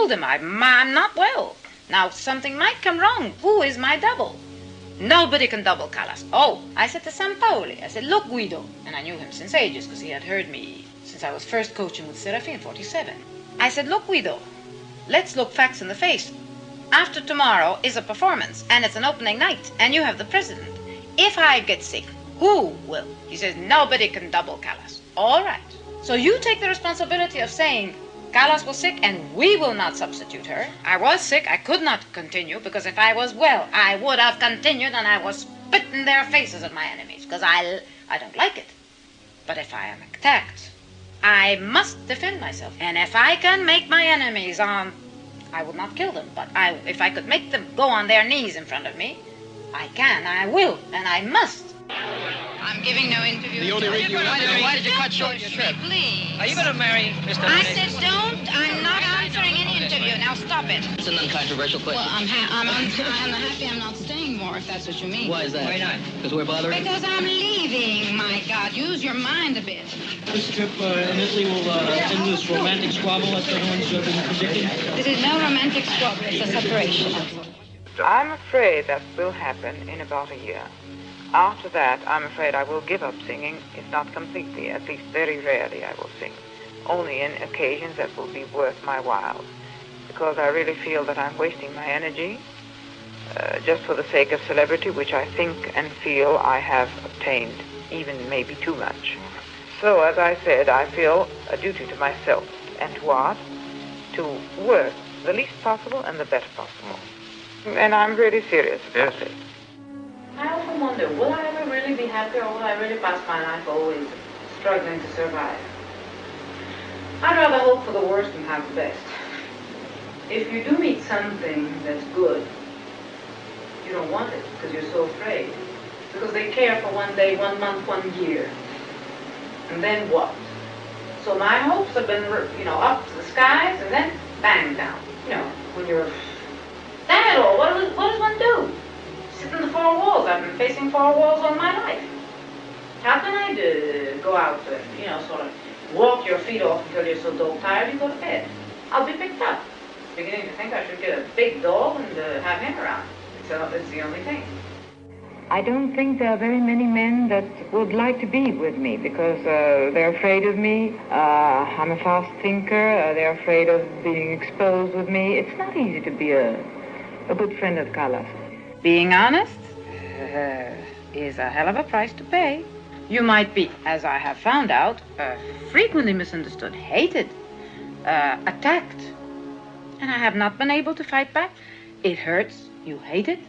told him I'm not well. Now, something might come wrong. Who is my double? Nobody can double Callas. Oh, I said to Sampaoli, I said, look, Guido. And I knew him since ages because he had heard me since I was first coaching with Serafin in 47. I said, look, Guido, let's look facts in the face. After tomorrow is a performance, and it's an opening night, and you have the president. If I get sick, who will? He says, nobody can double Callas. All right. So you take the responsibility of saying Callas was sick and we will not substitute her. I was sick. I could not continue because if I was well, I would have continued and I was spit in their faces at my enemies because I don't like it. But if I am attacked, I must defend myself. And if I can make my enemies I would not kill them, but if I could make them go on their knees in front of me, I can, I will, and I must. I'm giving no interview. The only reason why did you cut short your trip? Please. Are you going to marry Mr. I said don't. I'm not answering any interview. Now stop it. It's an uncontroversial question. Well, I'm happy I'm not staying more, if that's what you mean. Why is that? Why not? Because we're bothering? Because I'm leaving, my God. Use your mind a bit. This trip in Italy will end this romantic squabble that everyone's been predicting? This is no romantic squabble. It's a separation. I'm afraid that will happen in about a year. After that, I'm afraid I will give up singing, if not completely, at least very rarely I will sing. Only in occasions that will be worth my while. Because I really feel that I'm wasting my energy just for the sake of celebrity, which I think and feel I have obtained, even maybe too much. So, as I said, I feel a duty to myself and to art to work the least possible and the better possible. And I'm really serious about it. I often wonder, will I ever really be happy, or will I really pass my life always struggling to survive? I'd rather hope for the worst and have the best. If you do meet something that's good, you don't want it because you're so afraid. Because they care for 1 day, 1 month, 1 year. And then what? So my hopes have been, up to the skies and then bang down. When you're, damn it all, what does one do? Sit in the four walls. I've been facing four walls all my life. How can I go out and, sort of walk your feet off until you're so dog tired you go to bed? I'll be picked up. Beginning to think I should get a big dog and have him around. It's the only thing. I don't think there are very many men that would like to be with me because they're afraid of me. I'm a fast thinker. They're afraid of being exposed with me. It's not easy to be a good friend of Callas. Being honest is a hell of a price to pay. You might be, as I have found out, frequently misunderstood, hated, attacked. And I have not been able to fight back. It hurts. You hate it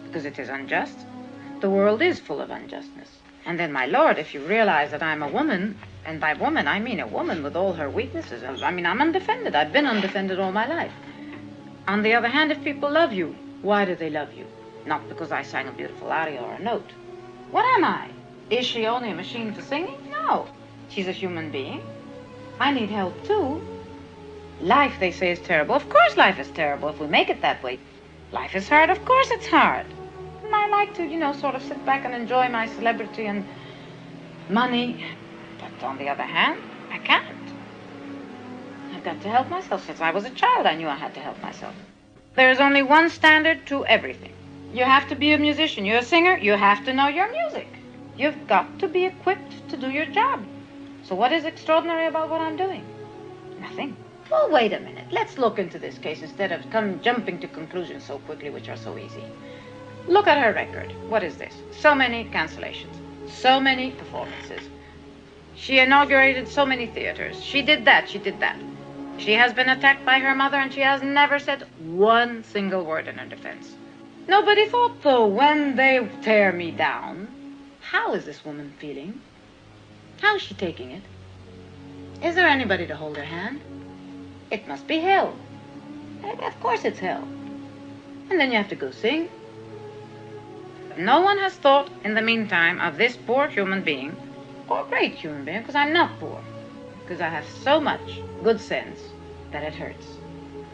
because it is unjust. The world is full of unjustness. And then, my Lord, if you realize that I'm a woman, and by woman I mean a woman with all her weaknesses. I'm undefended. I've been undefended all my life. On the other hand, if people love you, why do they love you? Not because I sang a beautiful aria or a note. What am I? Is she only a machine for singing? No. She's a human being. I need help too. Life, they say, is terrible. Of course life is terrible if we make it that way. Life is hard. Of course it's hard. And I like to, sort of sit back and enjoy my celebrity and money. But on the other hand, I can't. I've got to help myself. Since I was a child, I knew I had to help myself. There's only one standard to everything. You have to be a musician. You're a singer. You have to know your music. You've got to be equipped to do your job. So what is extraordinary about what I'm doing? Nothing. Well, wait a minute. Let's look into this case instead of jumping to conclusions so quickly, which are so easy. Look at her record. What is this? So many cancellations. So many performances. She inaugurated so many theaters. She did that. She did that. She has been attacked by her mother, and she has never said one single word in her defense. Nobody thought, though, when they tear me down, how is this woman feeling? How is she taking it? Is there anybody to hold her hand? It must be hell. Of course it's hell. And then you have to go sing. No one has thought, in the meantime, of this poor human being, or great human being, because I'm not poor, because I have so much good sense that it hurts.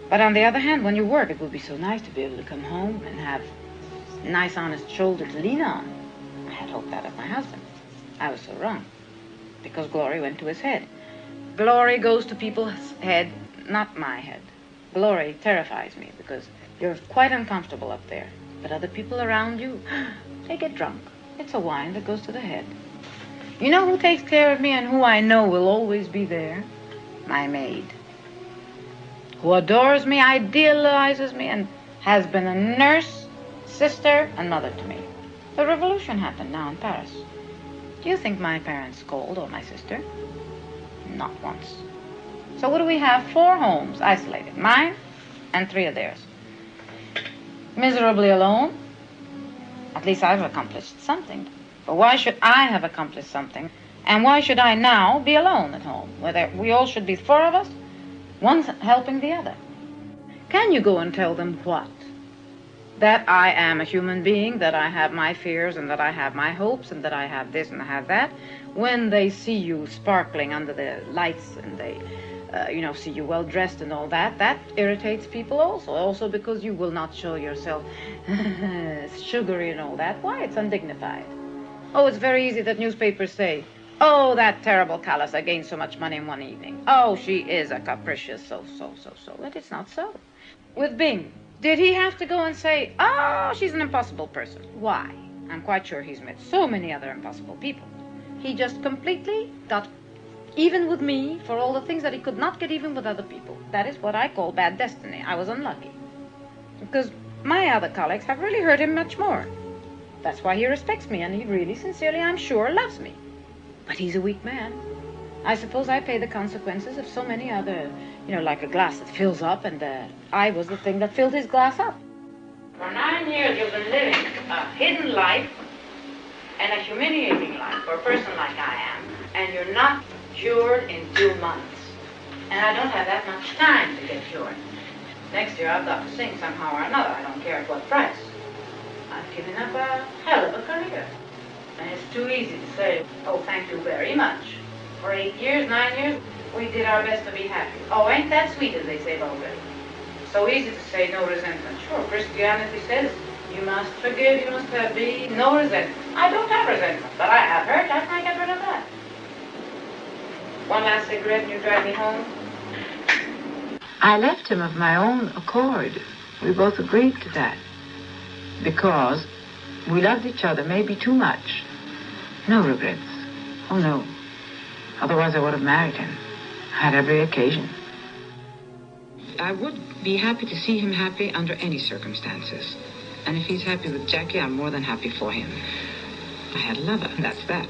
But on the other hand, when you work, it would be so nice to be able to come home and have a nice, honest shoulder to lean on. I had hoped that of my husband. I was so wrong, because glory went to his head. Glory goes to people's head, not my head. glory terrifies me because you're quite uncomfortable up there. But other people around you, they get drunk. It's a wine that goes to the head. You know who takes care of me and who I know will always be there? My maid. Who adores me, idealizes me, and has been a nurse, sister, and mother to me. The revolution happened now in Paris. Do you think my parents scold or my sister? Not once. So what do we have? 4 homes, isolated. Mine and 3 of theirs. Miserably alone. At least I've accomplished something. But why should I have accomplished something? And why should I now be alone at home? Whether we all should be 4 of us, one helping the other. Can you go and tell them what? That I am a human being, that I have my fears, and that I have my hopes, and that I have this and I have that, when they see you sparkling under the lights and they, see you well dressed and all that, that irritates people also because you will not show yourself sugary and all that. Why? It's undignified. Oh, it's very easy that newspapers say, oh, that terrible Callas, I gained so much money in one evening. Oh, she is a capricious so. But it's not so. With Bing, did he have to go and say, oh, she's an impossible person? Why? I'm quite sure he's met so many other impossible people. He just completely got even with me for all the things that he could not get even with other people. That is what I call bad destiny. I was unlucky. Because my other colleagues have really hurt him much more. That's why he respects me, and he really, sincerely, I'm sure, loves me. But he's a weak man. I suppose I pay the consequences of so many other, like a glass that fills up, and I was the thing that filled his glass up. For 9 years you've been living a hidden life and a humiliating life for a person like I am, and you're not cured in 2 months. And I don't have that much time to get cured. Next year I've got to sing somehow or another. I don't care at what price. I've given up a hell of a career. And it's too easy to say, oh, thank you very much. For 8 years, 9 years, we did our best to be happy. Oh, ain't that sweet, as they say already. So easy to say no resentment. Sure, Christianity says you must forgive, you must be no resentment. I don't have resentment, but I have hurt. How can I get rid of that? One last cigarette and you drive me home? I left him of my own accord. We both agreed to that. Because we loved each other maybe too much. No regrets. Oh, no. Otherwise I would have married him. I had every occasion. I would be happy to see him happy under any circumstances. And if he's happy with Jackie, I'm more than happy for him. I had a lover, that's that.